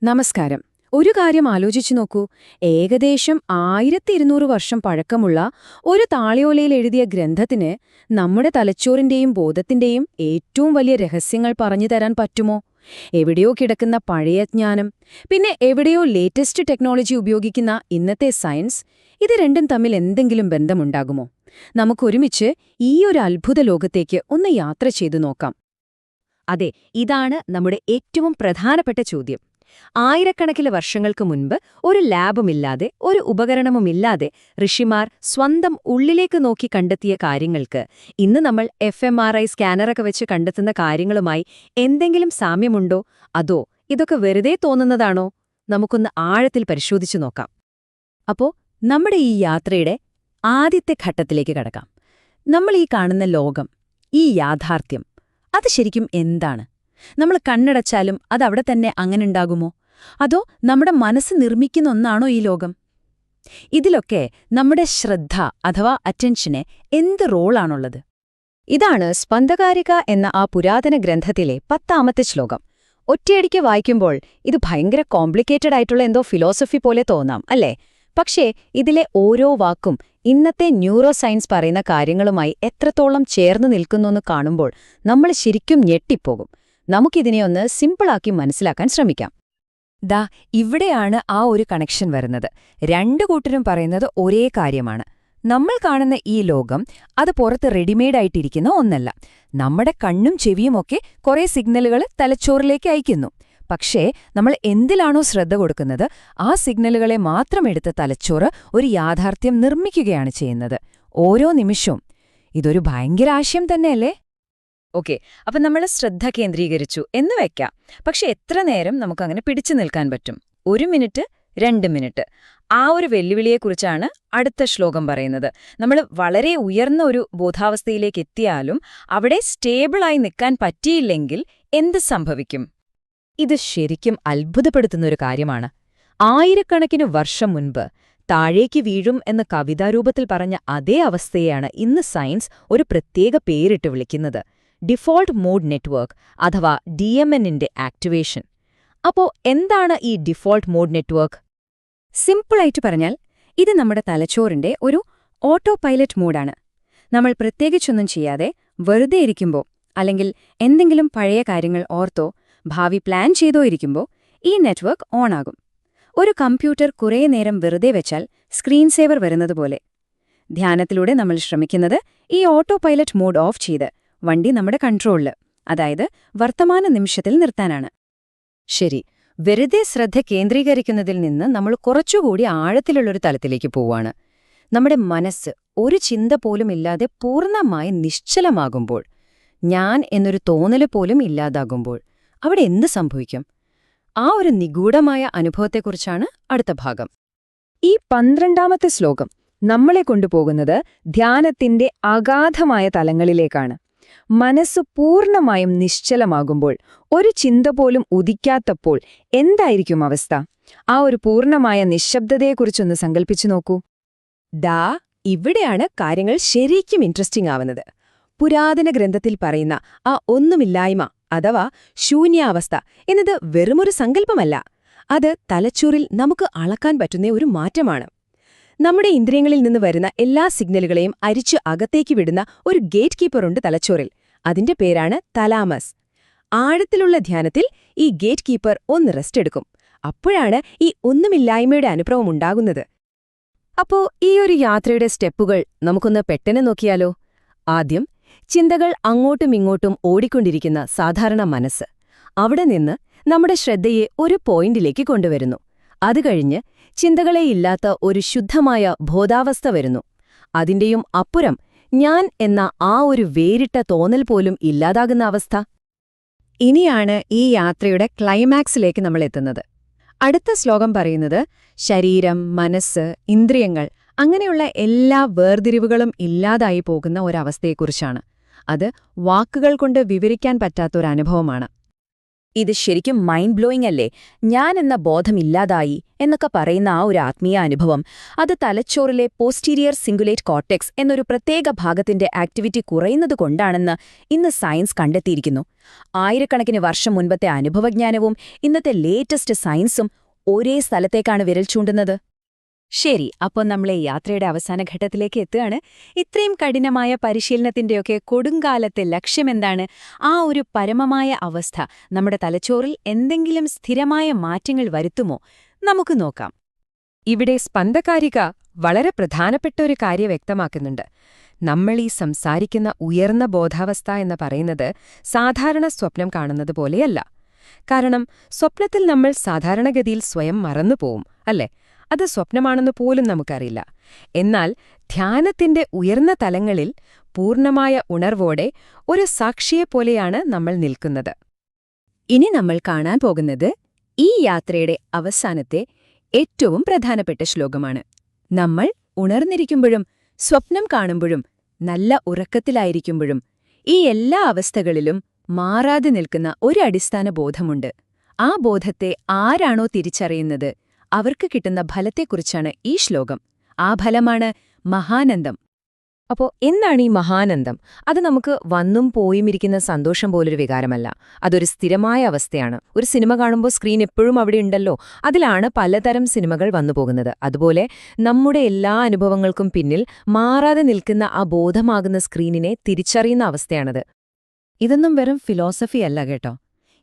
നമസ്കാരം. ഒരു കാര്യം ആലോചിച്ചു നോക്കൂ. ഏകദേശം 1200 വർഷം പഴക്കമുള്ള ഒരു താളിയോലയിൽ എഴുതിയ ഗ്രന്ഥത്തിന് നമ്മുടെ തലച്ചോറിന്റെയും ബോധത്തിന്റെയും ഏറ്റവും വലിയ രഹസ്യങ്ങൾ പറഞ്ഞു തരാൻ പറ്റുമോ? എവിടെയോ കിടക്കുന്ന പഴയ ജ്ഞാനം, പിന്നെ എവിടെയോ ലേറ്റസ്റ്റ് ടെക്നോളജി ഉപയോഗിക്കുന്ന ഇന്നത്തെ സയൻസ്, ഇത് രണ്ടും തമ്മിൽ എന്തെങ്കിലും ബന്ധമുണ്ടാകുമോ? നമുക്കൊരുമിച്ച് ഈ ഒരു അത്ഭുത ലോകത്തേക്ക് ഒന്ന് യാത്ര ചെയ്തു നോക്കാം. അതെ, ഇതാണ് നമ്മുടെ ഏറ്റവും പ്രധാനപ്പെട്ട ചോദ്യം. ആയിരക്കണക്കിന് വർഷങ്ങൾക്ക് മുൻപ് ഒരു ലാബുമില്ലാതെ, ഒരു ഉപകരണവുമില്ലാതെ ഋഷിമാർ സ്വന്തം ഉള്ളിലേക്ക് നോക്കി കണ്ടെത്തിയ കാര്യങ്ങൾക്ക് ഇന്ന് നമ്മൾ fMRI സ്കാനറൊക്കെ വെച്ച് കണ്ടെത്തുന്ന കാര്യങ്ങളുമായി എന്തെങ്കിലും സാമ്യമുണ്ടോ? അതോ ഇതൊക്കെ വെറുതെ തോന്നുന്നതാണോ? നമുക്കൊന്ന് ആഴത്തിൽ പരിശോധിച്ചു നോക്കാം. അപ്പോ നമ്മുടെ ഈ യാത്രയുടെ ആദ്യത്തെ ഘട്ടത്തിലേക്ക് കടക്കാം. നമ്മൾ ഈ കാണുന്ന ലോകം, ഈ യാഥാർത്ഥ്യം, അത് ശരിക്കും എന്താണ്? നമ്മൾ കണ്ണടച്ചാലും അതവിടെ തന്നെ അങ്ങനെയുണ്ടാകുമോ? അതോ നമ്മുടെ മനസ്സ് നിർമ്മിക്കുന്ന ഒന്നാണോ ഈ ലോകം? ഇതിലൊക്കെ നമ്മുടെ ശ്രദ്ധ അഥവാ അറ്റൻഷന് എന്ത് റോളാണുള്ളത്? ഇതാണ് സ്പന്ദകാരിക എന്ന ആ പുരാതന ഗ്രന്ഥത്തിലെ 10ാമത്തെ ശ്ലോകം. ഒറ്റയടിക്ക് വായിക്കുമ്പോൾ ഇത് ഭയങ്കര കോംപ്ലിക്കേറ്റഡ് ആയിട്ടുള്ള എന്തോ ഫിലോസഫി പോലെ തോന്നാം, അല്ലേ? പക്ഷേ ഇതിലെ ഓരോ വാക്കും ഇന്നത്തെ ന്യൂറോ സയൻസ് പറയുന്ന കാര്യങ്ങളുമായി എത്രത്തോളം ചേർന്ന് നിൽക്കുന്നുവെന്ന് കാണുമ്പോൾ നമ്മൾ ശരിക്കും ഞെട്ടിപ്പോകും. നമുക്കിതിനെയൊന്ന് സിമ്പിളാക്കി മനസ്സിലാക്കാൻ ശ്രമിക്കാം. ദാ ഇവിടെയാണ് ആ ഒരു കണക്ഷൻ വരുന്നത്. രണ്ടു കൂട്ടരും പറയുന്നത് ഒരേ കാര്യമാണ്. നമ്മൾ കാണുന്ന ഈ ലോകം അത് പുറത്ത് റെഡിമെയ്ഡായിട്ടിരിക്കുന്ന ഒന്നല്ല. നമ്മുടെ കണ്ണും ചെവിയുമൊക്കെ കുറേ സിഗ്നലുകൾ തലച്ചോറിലേക്ക് അയക്കുന്നു. പക്ഷേ നമ്മൾ എന്തിലാണോ ശ്രദ്ധ കൊടുക്കുന്നത്, ആ സിഗ്നലുകളെ മാത്രം എടുത്ത് തലച്ചോറ് ഒരു യാഥാർത്ഥ്യം നിർമ്മിക്കുകയാണ് ചെയ്യുന്നത്, ഓരോ നിമിഷവും. ഇതൊരു ഭയങ്കര ആശയം തന്നെയല്ലേ? ഓക്കെ, അപ്പം നമ്മൾ ശ്രദ്ധ കേന്ദ്രീകരിച്ചു എന്ന് വെക്കാം. പക്ഷെ എത്ര നേരം നമുക്കങ്ങനെ പിടിച്ചു നിൽക്കാൻ പറ്റും? 1 മിനിറ്റ്, 2 മിനിറ്റ്? ആ ഒരു വെല്ലുവിളിയെക്കുറിച്ചാണ് അടുത്ത ശ്ലോകം പറയുന്നത്. നമ്മൾ വളരെ ഉയർന്ന ഒരു ബോധാവസ്ഥയിലേക്ക് എത്തിയാലും അവിടെ സ്റ്റേബിളായി നിൽക്കാൻ പറ്റിയില്ലെങ്കിൽ എന്ത് സംഭവിക്കും? ഇത് ശരിക്കും അത്ഭുതപ്പെടുത്തുന്നൊരു കാര്യമാണ്. ആയിരക്കണക്കിന് വർഷം മുൻപ് താഴേക്ക് വീഴും എന്ന കവിതാരൂപത്തിൽ പറഞ്ഞ അതേ അവസ്ഥയെയാണ് ഇന്ന് സയൻസ് ഒരു പ്രത്യേക പേരിട്ട് വിളിക്കുന്നത്: ഡിഫോൾട്ട് മോഡ് നെറ്റ്വർക്ക് അഥവാ DMNന്റെ ആക്ടിവേഷൻ. അപ്പോ എന്താണ് ഈ ഡിഫോൾട്ട് മോഡ് നെറ്റ്വർക്ക്? സിമ്പിളായിട്ട് പറഞ്ഞാൽ ഇത് നമ്മുടെ തലച്ചോറിന്റെ ഒരു ഓട്ടോ പൈലറ്റ് മോഡാണ്. നമ്മൾ പ്രത്യേകിച്ചൊന്നും ചെയ്യാതെ വെറുതെ ഇരിക്കുമ്പോൾ, അല്ലെങ്കിൽ എന്തെങ്കിലും പഴയ കാര്യങ്ങൾ ഓർത്തോ ഭാവി പ്ലാൻ ചെയ്തോ ഇരിക്കുമ്പോൾ ഈ നെറ്റ്വർക്ക് ഓണാകും. ഒരു കമ്പ്യൂട്ടർ കുറേ നേരം വെറുതെ വെച്ചാൽ സ്ക്രീൻ സേവർ വരുന്നതുപോലെ. ധ്യാനത്തിലൂടെ നമ്മൾ ശ്രമിക്കുന്നത് ഈ ഓട്ടോ പൈലറ്റ് മോഡ് ഓഫ് ചെയ്ത് വണ്ടി നമ്മുടെ കൺട്രോളില്, അതായത് വർത്തമാന നിമിഷത്തിൽ നിർത്താനാണ്. ശരി, വെറുതെ ശ്രദ്ധ കേന്ദ്രീകരിക്കുന്നതിൽ നിന്ന് നമ്മൾ കുറച്ചുകൂടി ആഴത്തിലുള്ളൊരു തലത്തിലേക്ക് പോവാണ്. നമ്മുടെ മനസ്സ് ഒരു ചിന്ത പോലും ഇല്ലാതെ പൂർണ്ണമായി നിശ്ചലമാകുമ്പോൾ, ഞാൻ എന്നൊരു തോന്നല് പോലും ഇല്ലാതാകുമ്പോൾ അവിടെ എന്ത് സംഭവിക്കും? ആ ഒരു നിഗൂഢമായ അനുഭവത്തെക്കുറിച്ചാണ് അടുത്ത ഭാഗം. ഈ 12ാമത്തെ ശ്ലോകം നമ്മളെ കൊണ്ടുപോകുന്നത് ധ്യാനത്തിന്റെ അഗാധമായ തലങ്ങളിലേക്കാണ്. മനസ്സ് പൂർണ്ണമായും നിശ്ചലമാകുമ്പോൾ, ഒരു ചിന്ത പോലും ഉദിക്കാത്തപ്പോൾ എന്തായിരിക്കും അവസ്ഥ? ആ ഒരു പൂർണ്ണമായ നിശ്ശബ്ദതയെക്കുറിച്ചൊന്ന് സങ്കല്പിച്ചു നോക്കൂ. ദാ ഇവിടെയാണ് കാര്യങ്ങൾ ശരിക്കും ഇൻട്രസ്റ്റിംഗ് ആവുന്നത്. പുരാതന ഗ്രന്ഥത്തിൽ പറയുന്ന ആ ഒന്നുമില്ലായ്മ അഥവാ ശൂന്യാവസ്ഥ എന്നത് വെറുമൊരു സങ്കല്പമല്ല. അത് തലച്ചോറിൽ നമുക്ക് അളക്കാൻ പറ്റുന്ന ഒരു മാറ്റമാണ്. നമ്മുടെ ഇന്ദ്രിയങ്ങളിൽ നിന്ന് വരുന്ന എല്ലാ സിഗ്നലുകളെയും അരിച്ച് അകത്തേക്ക് വിടുന്ന ഒരു ഗേറ്റ് കീപ്പറുണ്ട് തലച്ചോറിൽ. അതിന്റെ പേരാണ് തലാമസ്. ആഴത്തിലുള്ള ധ്യാനത്തിൽ ഈ ഗേറ്റ് കീപ്പർ ഒന്ന് റെസ്റ്റ് എടുക്കും. അപ്പോഴാണ് ഈ ഒന്നുമില്ലായ്മയുടെ അനുഭവം ഉണ്ടാകുന്നത്. അപ്പോ ഈ ഒരു യാത്രയുടെ സ്റ്റെപ്പുകൾ നമുക്കൊന്ന് പെട്ടെന്ന് നോക്കിയാലോ? ആദ്യം, ചിന്തകൾ അങ്ങോട്ടും ഇങ്ങോട്ടും ഓടിക്കൊണ്ടിരിക്കുന്ന സാധാരണ മനസ്സ്. അവിടെ നിന്ന് നമ്മുടെ ശ്രദ്ധയെ ഒരു പോയിന്റിലേക്ക് കൊണ്ടുവരുന്നു. അത് കഴിഞ്ഞ് ചിന്തകളെയില്ലാത്ത ഒരു ശുദ്ധമായ ബോധാവസ്ഥ വരുന്നു. അതിന്റെയും അപ്പുറം ഞാൻ എന്ന ആ ഒരു വേറിട്ട തോന്നൽ പോലും ഇല്ലാതാകുന്ന അവസ്ഥ. ഇനിയാണ് ഈ യാത്രയുടെ ക്ലൈമാക്സിലേക്ക് നമ്മൾ എത്തുന്നത്. അടുത്ത ശ്ലോകം പറയുന്നത് ശരീരം, മനസ്സ്, ഇന്ദ്രിയങ്ങൾ അങ്ങനെയുള്ള എല്ലാ വേർതിരിവുകളും ഇല്ലാതായി പോകുന്ന ഒരവസ്ഥയെക്കുറിച്ചാണ്. അത് വാക്കുകൾ കൊണ്ട് വിവരിക്കാൻ പറ്റാത്തൊരനുഭവമാണ്. ഇത് ശരിക്കും മൈൻഡ് ബ്ലോയിങ് അല്ലേ? ഞാൻ എന്ന ബോധമില്ലാതായി എന്നൊക്കെ പറയുന്ന ആ ഒരു ആത്മീയ അനുഭവം, അത് തലച്ചോറിലെ പോസ്റ്റീരിയർ സിംഗുലേറ്റ് കോർട്ടെക്സ് എന്നൊരു പ്രത്യേക ഭാഗത്തിന്റെ ആക്ടിവിറ്റി കുറയുന്നതുകൊണ്ടാണെന്ന് ഇന്ന് സയൻസ് കണ്ടെത്തിയിരിക്കുന്നു. ആയിരക്കണക്കിന് വർഷം മുൻപത്തെ അനുഭവജ്ഞാനവും ഇന്നത്തെ ലേറ്റസ്റ്റ് സയൻസും ഒരേ സ്ഥലത്തേക്കാണ് വിരൽ ചൂണ്ടുന്നത്. ശരി, അപ്പോൾ നമ്മളെ യാത്രയുടെ അവസാന ഘട്ടത്തിലേക്ക് എത്തുകയാണ്. ഇത്രയും കഠിനമായ പരിശീലനത്തിന്റെയൊക്കെ കൊടുങ്കാലത്തെ ലക്ഷ്യമെന്താണ്? ആ ഒരു പരമമായ അവസ്ഥ നമ്മുടെ തലച്ചോറിൽ എന്തെങ്കിലും സ്ഥിരമായ മാറ്റങ്ങൾ വരുത്തുമോ? നമുക്ക് നോക്കാം. ഇവിടെ സ്പന്ദകാരിക വളരെ പ്രധാനപ്പെട്ട ഒരു കാര്യം വ്യക്തമാക്കുന്നുണ്ട്. നമ്മൾ ഈ സംസാരിക്കുന്ന ഉയർന്ന ബോധാവസ്ഥ എന്ന് പറയുന്നത് സാധാരണ സ്വപ്നം കാണുന്നത് പോലെയല്ല. കാരണം സ്വപ്നത്തിൽ നമ്മൾ സാധാരണഗതിയിൽ സ്വയം മറന്നുപോവും, അല്ലേ? അത് സ്വപ്നമാണെന്ന് പോലും നമുക്കറിയില്ല. എന്നാൽ ധ്യാനത്തിന്റെ ഉയർന്ന തലങ്ങളിൽ പൂർണ്ണമായ ഉണർവോടെ ഒരു സാക്ഷിയെപ്പോലെയാണ് നമ്മൾ നിൽക്കുന്നത്. ഇനി നമ്മൾ കാണാൻ പോകുന്നത് ഈ യാത്രയുടെ അവസാനത്തെ ഏറ്റവും പ്രധാനപ്പെട്ട ശ്ലോകമാണ്. നമ്മൾ ഉണർന്നിരിക്കുമ്പോഴും സ്വപ്നം കാണുമ്പോഴും നല്ല ഉറക്കത്തിലായിരിക്കുമ്പോഴും ഈ എല്ലാ അവസ്ഥകളിലും മാറാതെ നിൽക്കുന്ന ഒരു അടിസ്ഥാന ബോധമുണ്ട്. ആ ബോധത്തെ ആരാണോ തിരിച്ചറിയുന്നത് അവർക്ക് കിട്ടുന്ന ഫലത്തെക്കുറിച്ചാണ് ഈ ശ്ലോകം. ആ ഫലമാണ് മഹാനന്ദം. അപ്പോൾ എന്താണ് ഈ മഹാനന്ദം? അത് നമുക്ക് വന്നും പോയുമിരിക്കുന്ന സന്തോഷം പോലൊരു വികാരമല്ല. അതൊരു സ്ഥിരമായ അവസ്ഥയാണ്. ഒരു സിനിമ കാണുമ്പോൾ സ്ക്രീൻ എപ്പോഴും അവിടെ ഉണ്ടല്ലോ. അതിലാണ് പലതരം സിനിമകൾ വന്നുപോകുന്നത്. അതുപോലെ നമ്മുടെ എല്ലാ അനുഭവങ്ങൾക്കും പിന്നിൽ മാറാതെ നിൽക്കുന്ന ആ ബോധമാകുന്ന സ്ക്രീനിനെ തിരിച്ചറിയുന്ന അവസ്ഥയാണത്. ഇതൊന്നും വെറും ഫിലോസഫി അല്ല കേട്ടോ.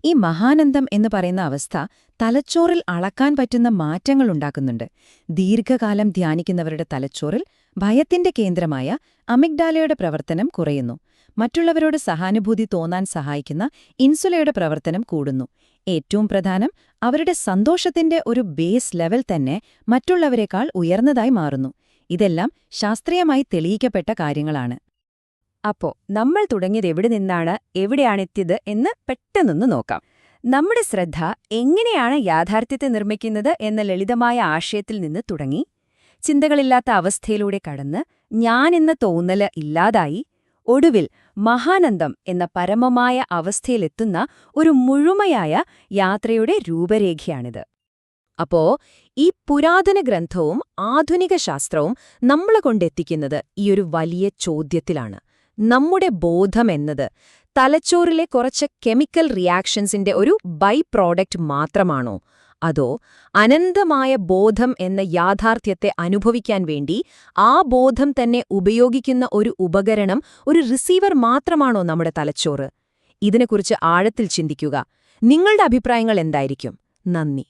ഈ മഹാനന്ദം എന്ന് പറയുന്ന അവസ്ഥ തലച്ചോറിൽ അളക്കാൻ പറ്റുന്ന മാറ്റങ്ങളുണ്ടാക്കുന്നുണ്ട്. ദീർഘകാലം ധ്യാനിക്കുന്നവരുടെ തലച്ചോറിൽ ഭയത്തിന്റെ കേന്ദ്രമായ അമിഗ്ഡാലയുടെ പ്രവർത്തനം കുറയുന്നു. മറ്റുള്ളവരോട് സഹാനുഭൂതി തോന്നാൻ സഹായിക്കുന്ന ഇൻസുലയുടെ പ്രവർത്തനം കൂടുന്നു. ഏറ്റവും പ്രധാനം, അവരുടെ സന്തോഷത്തിന്റെ ഒരു ബേസ് ലെവൽ തന്നെ മറ്റുള്ളവരെക്കാൾ ഉയർന്നതായി മാറുന്നു. ഇതെല്ലാം ശാസ്ത്രീയമായി തെളിയിക്കപ്പെട്ട കാര്യങ്ങളാണ്. അപ്പോ നമ്മൾ തുടങ്ങിയത് എവിടെ നിന്നാണ്, എവിടെയാണെത്തിയത് എന്ന് പെട്ടെന്നൊന്ന് നോക്കാം. നമ്മുടെ ശ്രദ്ധ എങ്ങനെയാണ് യാഥാർത്ഥ്യത്തെ നിർമ്മിക്കുന്നത് എന്ന ലളിതമായ ആശയത്തിൽ നിന്ന് തുടങ്ങി, ചിന്തകളില്ലാത്ത അവസ്ഥയിലൂടെ കടന്ന് ഞാൻ എന്ന തോന്നല് ഇല്ലാതായി, ഒടുവിൽ മഹാനന്ദം എന്ന പരമമായ അവസ്ഥയിലെത്തുന്ന ഒരു മുഴുമയായ യാത്രയുടെ രൂപരേഖയാണിത്. അപ്പോ ഈ പുരാതന ഗ്രന്ഥവും ആധുനിക ശാസ്ത്രവും നമ്മളെ കൊണ്ടെത്തിക്കുന്നത് ഈ ഒരു വലിയ ചോദ്യത്തിലാണ്. നമ്മുടെ ബോധമെന്നത് തലച്ചോറിലെ കുറച്ച് കെമിക്കൽ റിയാക്ഷൻസിന്റെ ഒരു ബൈ പ്രോഡക്റ്റ് മാത്രമാണോ? അതോ അനന്തമായ ബോധം എന്ന യാഥാർത്ഥ്യത്തെ അനുഭവിക്കാൻ വേണ്ടി ആ ബോധം തന്നെ ഉപയോഗിക്കുന്ന ഒരു ഉപകരണം, ഒരു റിസീവർ മാത്രമാണോ നമ്മുടെ തലച്ചോറ്? ഇതിനെക്കുറിച്ച് ആഴത്തിൽ ചിന്തിക്കുക. നിങ്ങളുടെ അഭിപ്രായങ്ങൾ എന്തായിരിക്കും? നന്ദി.